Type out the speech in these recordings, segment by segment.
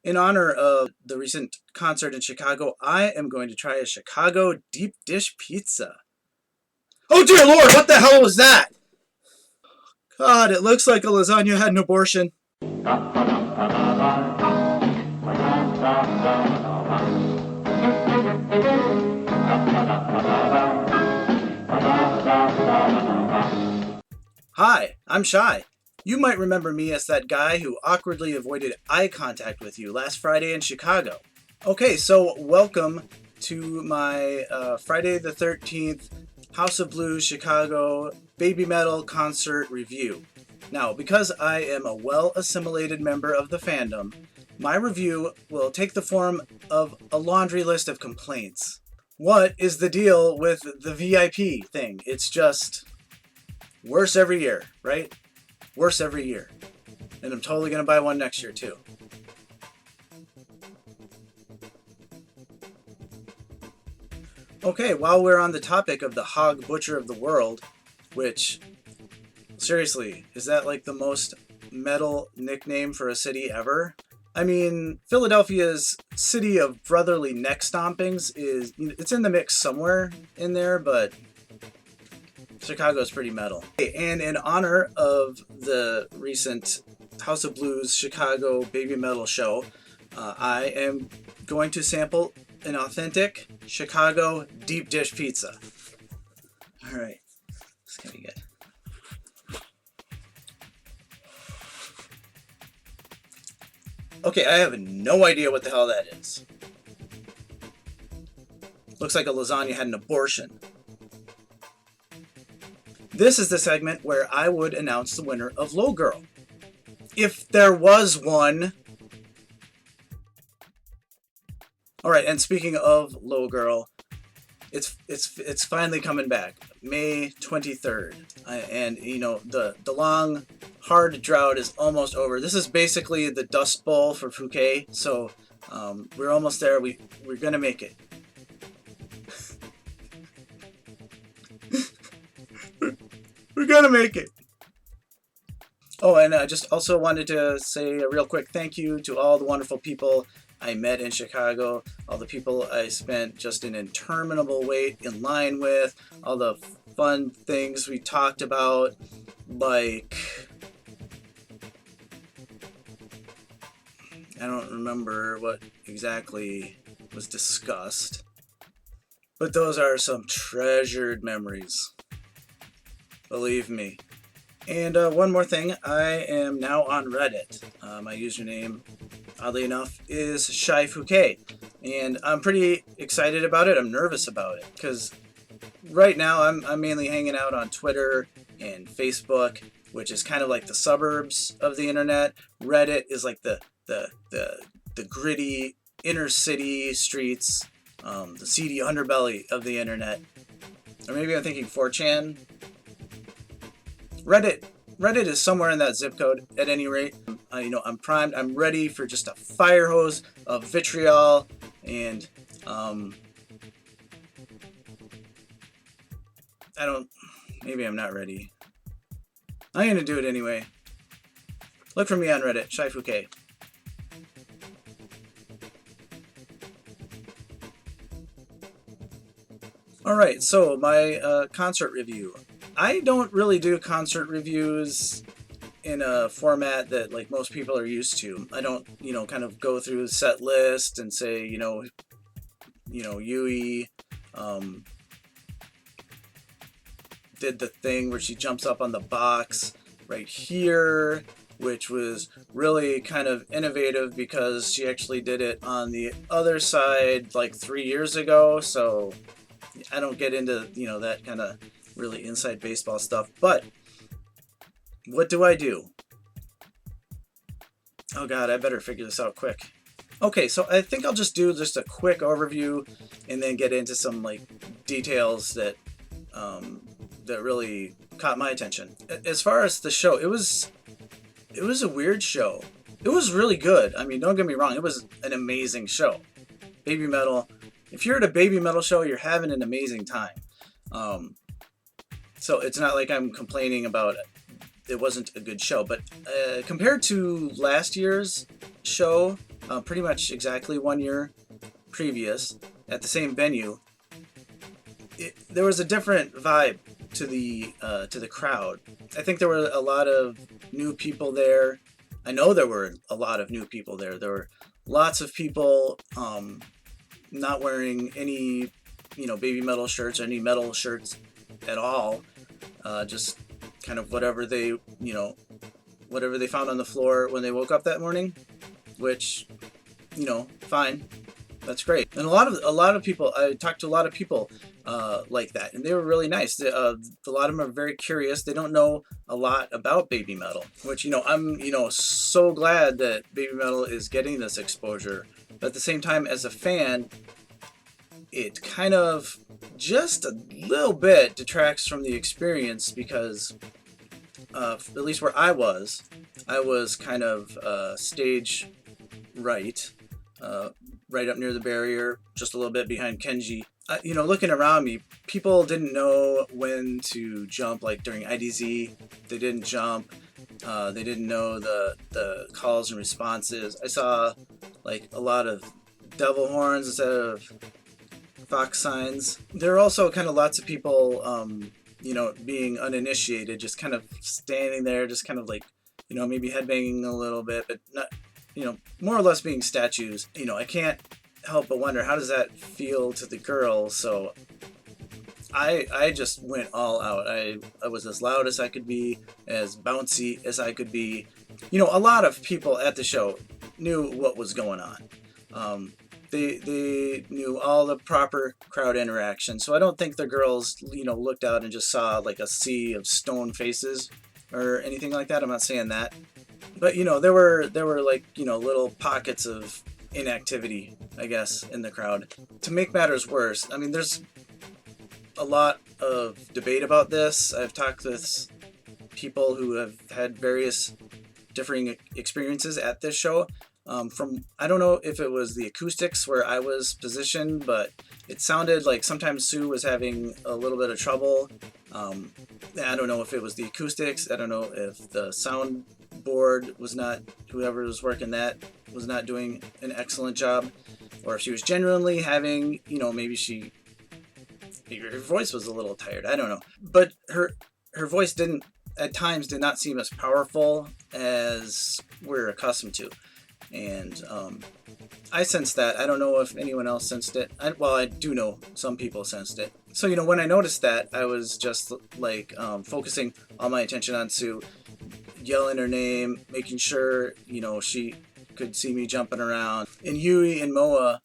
In honor of the recent concert in Chicago, I am going to try a Chicago deep dish pizza. Oh dear Lord, what the hell was that? God, it looks like a lasagna had an abortion. Hi, I'm Shy. You might remember me as that guy who awkwardly avoided eye contact with you last Friday in Chicago. Okay, so welcome to my Friday the 13th House of Blues Chicago BABYMETAL concert review. Now, because I am a well-assimilated member of the fandom, my review will take the form of a laundry list of complaints. What is the deal with the VIP thing? It's just worse every year, right? Worse every year. And I'm totally going to buy one next year, too. Okay, while we're on the topic of the hog butcher of the world, which, seriously, is that like the most metal nickname for a city ever? I mean, Philadelphia's city of brotherly neck stompings it's in the mix somewhere in there, but Chicago's pretty metal. And in honor of the recent House of Blues Chicago BABYMETAL show, I am going to sample an authentic Chicago deep dish pizza. All right, it's gonna be good. Okay, I have no idea what the hell that is. Looks like a lasagna had an abortion. This is the segment where I would announce the winner of Low Girl. If there was one. Alright, and speaking of Low Girl, it's finally coming back. May 23rd. And you know, the long hard drought is almost over. This is basically the Dust Bowl for Fouquet, so we're almost there. We're gonna make it. We're gonna make it. Oh, and I just also wanted to say a real quick thank you to all the wonderful people I met in Chicago, all the people I spent just an interminable wait in line with, all the fun things we talked about, like, I don't remember what exactly was discussed, but those are some treasured memories. Believe me. And one more thing, I am now on Reddit. My username, oddly enough, is Shy Fouquet. And I'm pretty excited about it. I'm nervous about it. Because right now I'm mainly hanging out on Twitter and Facebook, which is kind of like the suburbs of the internet. Reddit is like the gritty inner city streets, the seedy underbelly of the internet. Or maybe I'm thinking 4chan. Reddit is somewhere in that zip code at any rate. I'm primed. I'm ready for just a fire hose of vitriol and maybe I'm not ready. I'm gonna do it anyway. Look for me on Reddit, Shy Fouquet. Alright, so my concert review. I don't really do concert reviews in a format that like most people are used to. I don't, kind of go through the set list and say, Yui did the thing where she jumps up on the box right here, which was really kind of innovative because she actually did it on the other side like 3 years ago. So I don't get into, that kind of really inside baseball stuff, but what do I do? Oh god, I better figure this out quick. Okay, so I think I'll just do just a quick overview and then get into some like details that that really caught my attention. As far as the show, it was a weird show. It was really good. I mean, don't get me wrong, it was an amazing show. BABYMETAL. If you're at a BABYMETAL show, you're having an amazing time. So it's not like I'm complaining about it wasn't a good show, but compared to last year's show, pretty much exactly 1 year previous at the same venue. There was a different vibe to the crowd. I think there were a lot of new people there. I know there were a lot of new people there. There were lots of people not wearing any, baby metal shirts or any metal shirts at all. Just kind of whatever they found on the floor when they woke up that morning, which, fine. That's great. And a lot of people, I talked to a lot of people like that, and they were really nice. A lot of them are very curious. They don't know a lot about baby metal, which, I'm, so glad that baby metal is getting this exposure. But at the same time, as a fan, it kind of just a little bit detracts from the experience because, at least where I was kind of stage right. Right up near the barrier, just a little bit behind Kenji. Looking around me, people didn't know when to jump. Like during IDZ, they didn't jump. They didn't know the calls and responses. I saw like a lot of devil horns instead of fox signs. There are also kind of lots of people, being uninitiated, just kind of standing there, just kind of like, maybe headbanging a little bit, but not, more or less being statues. I can't help but wonder, how does that feel to the girls? So I just went all out. I was as loud as I could be, as bouncy as I could be. A lot of people at the show knew what was going on. They knew all the proper crowd interaction. So I don't think the girls, looked out and just saw like a sea of stone faces or anything like that. I'm not saying that. But there were like little pockets of inactivity, I guess, in the crowd. To make matters worse, I mean, there's a lot of debate about this. I've talked with people who have had various differing experiences at this show. I don't know if it was the acoustics where I was positioned, but it sounded like sometimes Sue was having a little bit of trouble. I don't know if it was the acoustics. I don't know if the soundboard was not, whoever was working that was not doing an excellent job, or if she was genuinely having, maybe her voice was a little tired. I don't know, but her voice at times did not seem as powerful as we're accustomed to. And I sensed that. I don't know if anyone else sensed it. I do know some people sensed it. So, when I noticed that, I was just like focusing all my attention on Sue, yelling her name, making sure, she could see me jumping around. And Yui and Moa,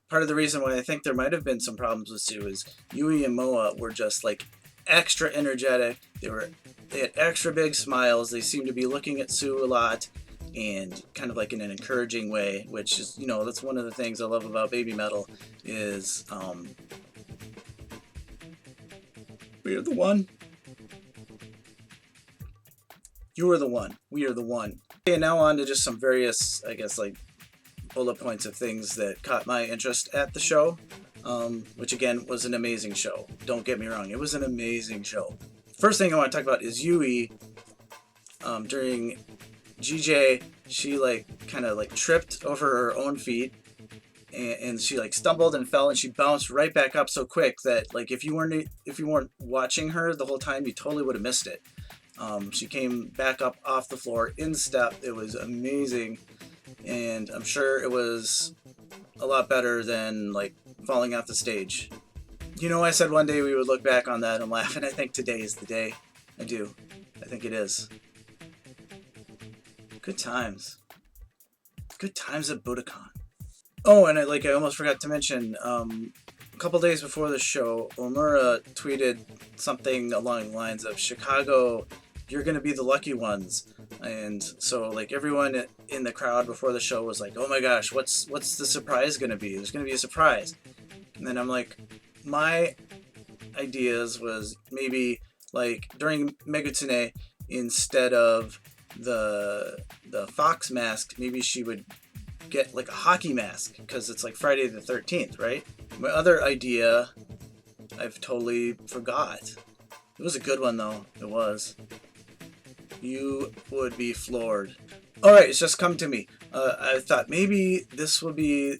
part of the reason why I think there might have been some problems with Sue is Yui and Moa were just like extra energetic. They had extra big smiles. They seemed to be looking at Sue a lot, and kind of like in an encouraging way, which is, that's one of the things I love about baby metal is we are the one. You are the one. We are the one. Okay, now on to just some various, I guess, like bullet points of things that caught my interest at the show, which again was an amazing show. Don't get me wrong, it was an amazing show. First thing I want to talk about is Yui. During GJ, she kind of tripped over her own feet, and she stumbled and fell, and she bounced right back up so quick that if you weren't watching her the whole time, you totally would have missed it. She came back up off the floor in step. It was amazing, and I'm sure it was a lot better than falling off the stage. I said one day we would look back on that and laugh, and I think today is the day. I do. I think it is. Good times. Good times at Budokan. Oh, and I almost forgot to mention, a couple days before the show, Omura tweeted something along the lines of, Chicago, you're going to be the lucky ones. And so, everyone in the crowd before the show was like, oh my gosh, what's the surprise going to be? There's going to be a surprise. And then I'm like, my ideas was maybe, during Megutsune, instead of the fox mask, maybe she would get a hockey mask, because it's Friday the 13th, right? My other idea, I've totally forgot. It was a good one though. It was. You would be floored. Alright, it's just come to me. I thought maybe this will be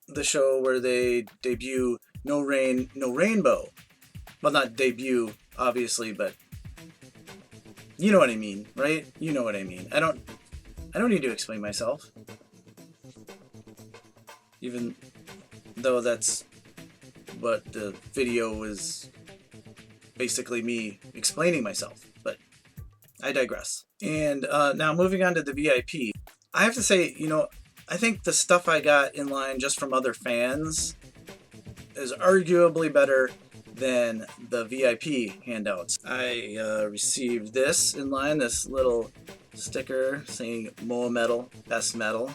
the show where they debut No Rain, No Rainbow. Well, not debut, obviously, but you know what I mean, right? You know what I mean. I don't need to explain myself, even though that's what the video was basically me explaining myself. But I digress. And now moving on to the VIP, I have to say, I think the stuff I got in line just from other fans is arguably better than the VIP handouts. I received this in line, this little sticker saying BABYMETAL, best metal.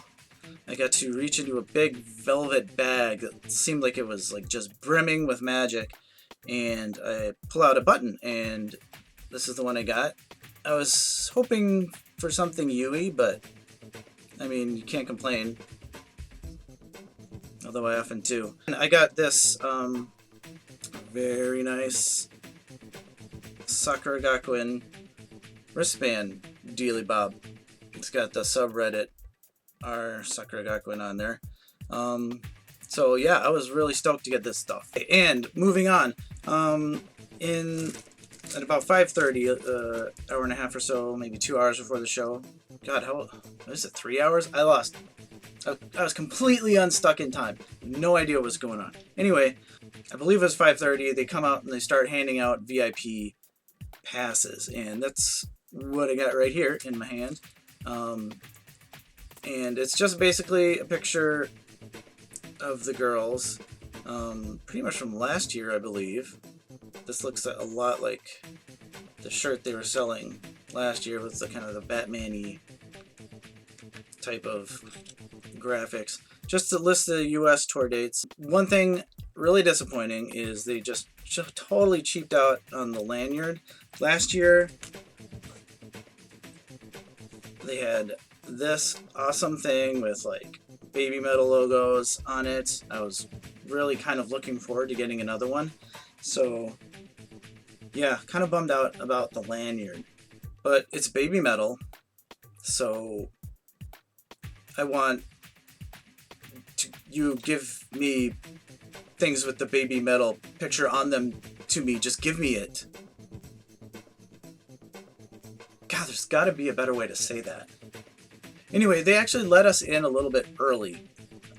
I got to reach into a big velvet bag that seemed like it was like just brimming with magic, and I pull out a button, and this is the one I got. I was hoping for something Yui, but I mean, you can't complain. Although I often do. And I got this very nice Sakura Gakuin wristband dealy bob. It's got the subreddit r Sakura Gakuin on there. So yeah, I was really stoked to get this stuff. And moving on, at about 5:30, hour and a half or so, maybe 2 hours before the show. God, how is it? 3 hours? I was completely unstuck in time. No idea what was going on. Anyway, I believe it was 5:30. They come out and they start handing out VIP passes, and that's what I got right here in my hand. And it's just basically a picture of the girls, pretty much from last year, I believe. This looks a lot like the shirt they were selling last year with the kind of the Batman-y type of graphics. Just to list the US tour dates. One thing really disappointing is they just totally cheaped out on the lanyard. Last year they had this awesome thing with like BABYMETAL logos on it. I was really kind of looking forward to getting another one. So yeah, kind of bummed out about the lanyard. But it's BABYMETAL, so I want you give me things with the BABYMETAL picture on them to me. Just give me it. God, there's got to be a better way to say that. Anyway, they actually let us in a little bit early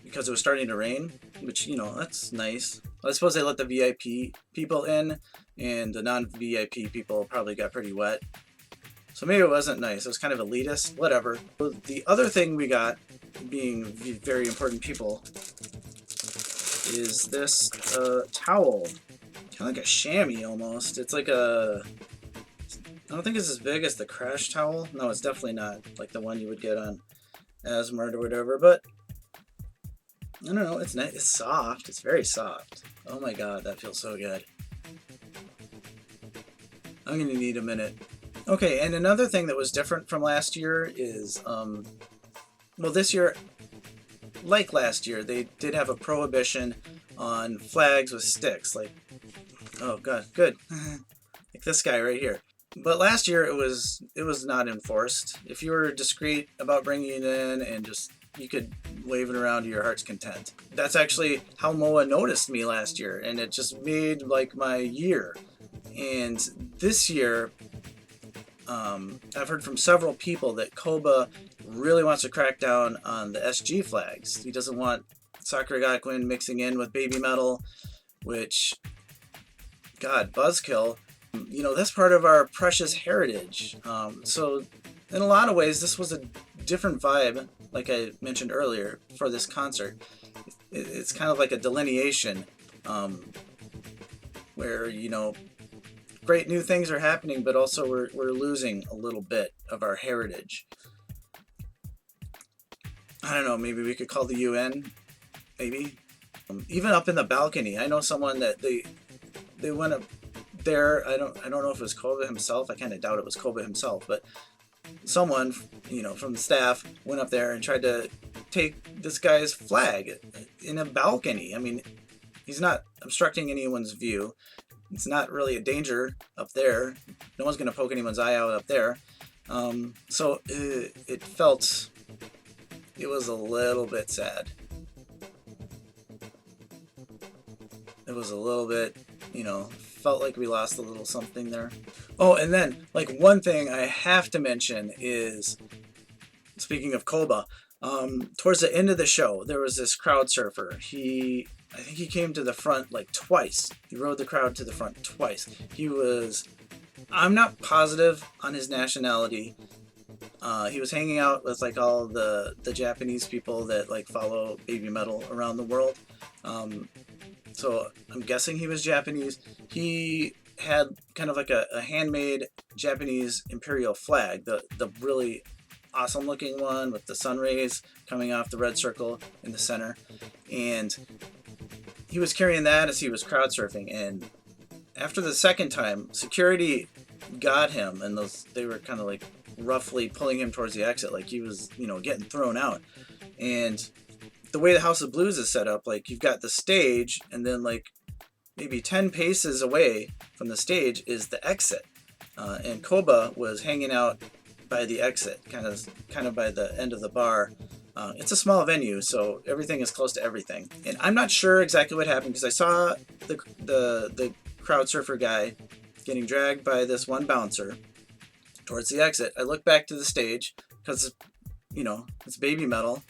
because it was starting to rain, which, that's nice. I suppose they let the VIP people in, and the non-VIP people probably got pretty wet. So maybe it wasn't nice. It was kind of elitist. Whatever. The other thing we got, being very important people, is this towel. Kind of like a chamois almost. It's like a... I don't think it's as big as the Crash towel. No, it's definitely not like the one you would get on Asmart or whatever, but I don't know, it's nice. It's soft. It's very soft. Oh my god, that feels so good. I'm gonna need a minute. Okay, and another thing that was different from last year is, well, this year, like last year, they did have a prohibition on flags with sticks. Like, oh god, good. Like this guy right here. But last year it was not enforced. If you were discreet about bringing it in and just you could wave it around to your heart's content. That's actually how Moa noticed me last year, and it just made like my year. And this year, I've heard from several people that Koba really wants to crack down on the SG flags. He doesn't want Sakura Gakuin mixing in with BABYMETAL, which, God, buzzkill. That's part of our precious heritage. So in a lot of ways, this was a different vibe, like I mentioned earlier, for this concert. It's kind of like a delineation where, great new things are happening, but also we're losing a little bit of our heritage. I don't know, maybe we could call the UN, maybe. Even up in the balcony, I know someone that they went up there. I don't know if it was Koba himself. I kind of doubt it was Koba himself, but someone, from the staff went up there and tried to take this guy's flag in a balcony. I mean, he's not obstructing anyone's view. It's not really a danger up there. No one's going to poke anyone's eye out up there. So it felt it was a little bit sad. It was a little bit, felt like we lost a little something there. Oh, and then, like, one thing I have to mention is, speaking of Koba, towards the end of the show, there was this crowd surfer. I think he came to the front like twice. He rode the crowd to the front twice. I'm not positive on his nationality. He was hanging out with like all the Japanese people that like follow BABYMETAL around the world. So I'm guessing he was Japanese. He had kind of like a handmade Japanese imperial flag, the really awesome looking one with the sun rays coming off the red circle in the center. And he was carrying that as he was crowd surfing. And after the second time, security got him, and they were kind of like roughly pulling him towards the exit, like he was, getting thrown out. And the way the House of Blues is set up, like you've got the stage, and then like maybe 10 paces away from the stage is the exit. And Koba was hanging out by the exit, kind of by the end of the bar. It's a small venue, so everything is close to everything. And I'm not sure exactly what happened, because I saw the crowd surfer guy getting dragged by this one bouncer towards the exit. I look back to the stage because, it's BABYMETAL,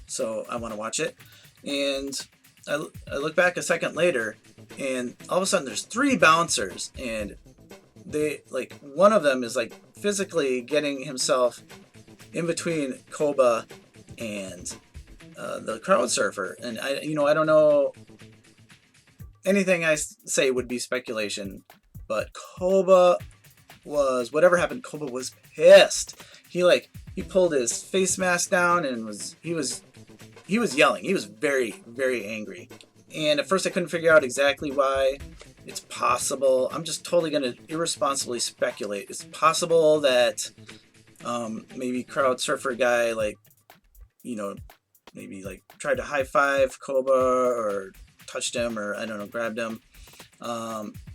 so I want to watch it. And I look back a second later, and all of a sudden there's 3 bouncers, and they, like, one of them is like physically getting himself in between Koba and the crowd surfer. And I don't know, anything I say would be speculation, but whatever happened, Koba was pissed. He pulled his face mask down and he was yelling. He was very, very angry. And at first I couldn't figure out exactly why. It's possible, I'm just totally going to irresponsibly speculate. It's possible that maybe crowd surfer guy, maybe like tried to high five Koba or touched him, or I don't know, grabbed him.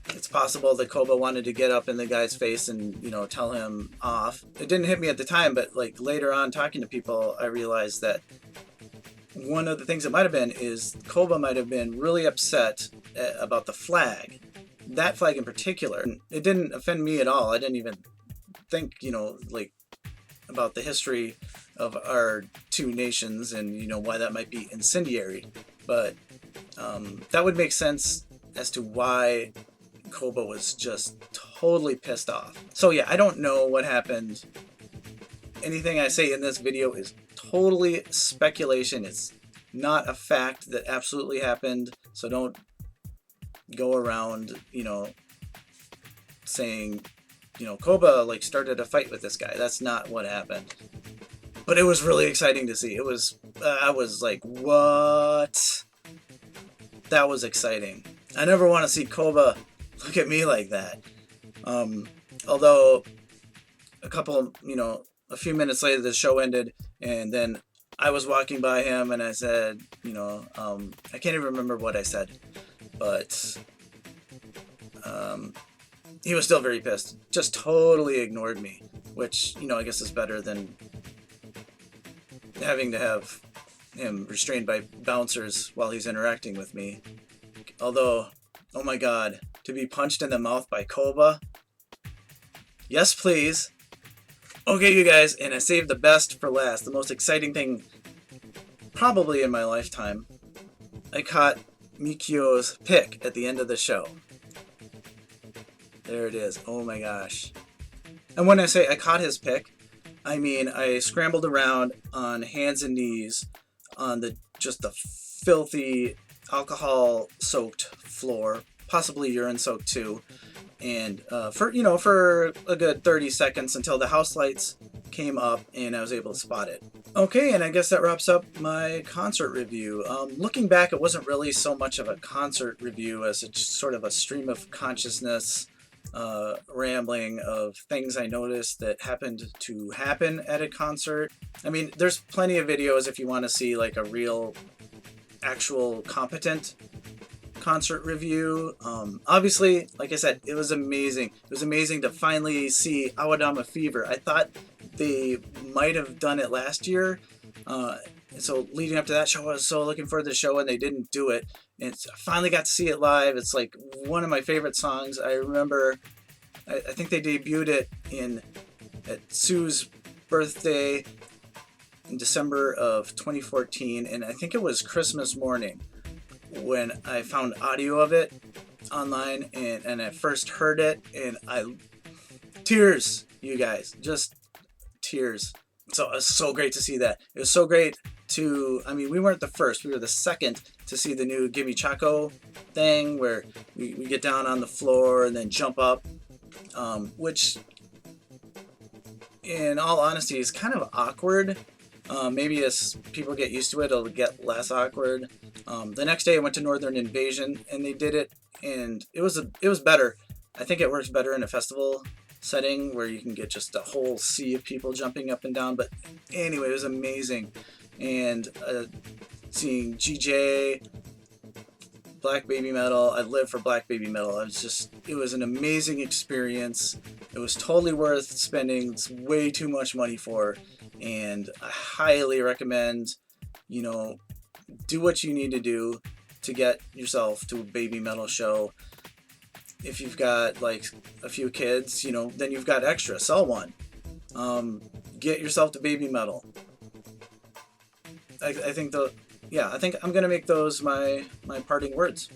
It's possible that Koba wanted to get up in the guy's face and, tell him off. It didn't hit me at the time, but like later on talking to people, I realized that one of the things it might have been is Koba might have been really upset about the flag. That flag in particular. It didn't offend me at all. I didn't even think, about the history of our 2 nations and, why that might be incendiary. But that would make sense as to why Koba was just totally pissed off. So yeah, I don't know what happened. Anything I say in this video is totally speculation. It's not a fact that absolutely happened. So don't go around, saying, Koba like started a fight with this guy. That's not what happened. But it was really exciting to see. I was like, what? That was exciting. I never want to see Koba look at me like that. Although a few minutes later the show ended, and then I was walking by him and I said, I can't even remember what I said, but he was still very pissed. Just totally ignored me, which, I guess is better than having to have him restrained by bouncers while he's interacting with me. Although, oh my god, to be punched in the mouth by Koba? Yes, please. Okay, you guys, and I saved the best for last, the most exciting thing probably in my lifetime. I caught Mikio's pick at the end of the show. There it is. Oh my gosh. And when I say I caught his pick, I mean I scrambled around on hands and knees on the filthy alcohol-soaked floor, possibly urine-soaked too, and for a good 30 seconds until the house lights came up and I was able to spot it. Okay, and I guess that wraps up my concert review. Looking back, it wasn't really so much of a concert review as it's sort of a stream of consciousness, rambling of things I noticed that happened to happen at a concert. I mean, there's plenty of videos if you want to see like a real, actual, competent concert review. Obviously, like I said, it was amazing. It was amazing to finally see Awadama Fever. I thought they might have done it last year, And so leading up to that show, I was so looking forward to the show, and they didn't do it. And I finally got to see it live. It's like one of my favorite songs. I remember, I think they debuted it at Sue's birthday in December of 2014, and I think it was Christmas morning when I found audio of it online, and I first heard it, and tears, you guys, just tears. So it was so great to see that. It was so great I mean, we weren't the first, we were the second to see the new Gimme Chaco thing, where we get down on the floor and then jump up, which, in all honesty, is kind of awkward. Maybe as people get used to it, it'll get less awkward. The next day I went to Northern Invasion, and they did it, and it was better. I think it works better in a festival setting where you can get just a whole sea of people jumping up and down. But anyway, it was amazing. And seeing GJ, Black BABYMETAL, I live for Black BABYMETAL. It was an amazing experience. It was totally worth spending way too much money for. And I highly recommend, do what you need to do to get yourself to a BABYMETAL show. If you've got like a few kids, then you've got extra. Sell one. Get yourself to BABYMETAL. I think I'm gonna make those my parting words.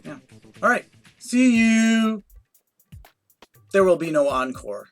Yeah. All right. See you. There will be no encore.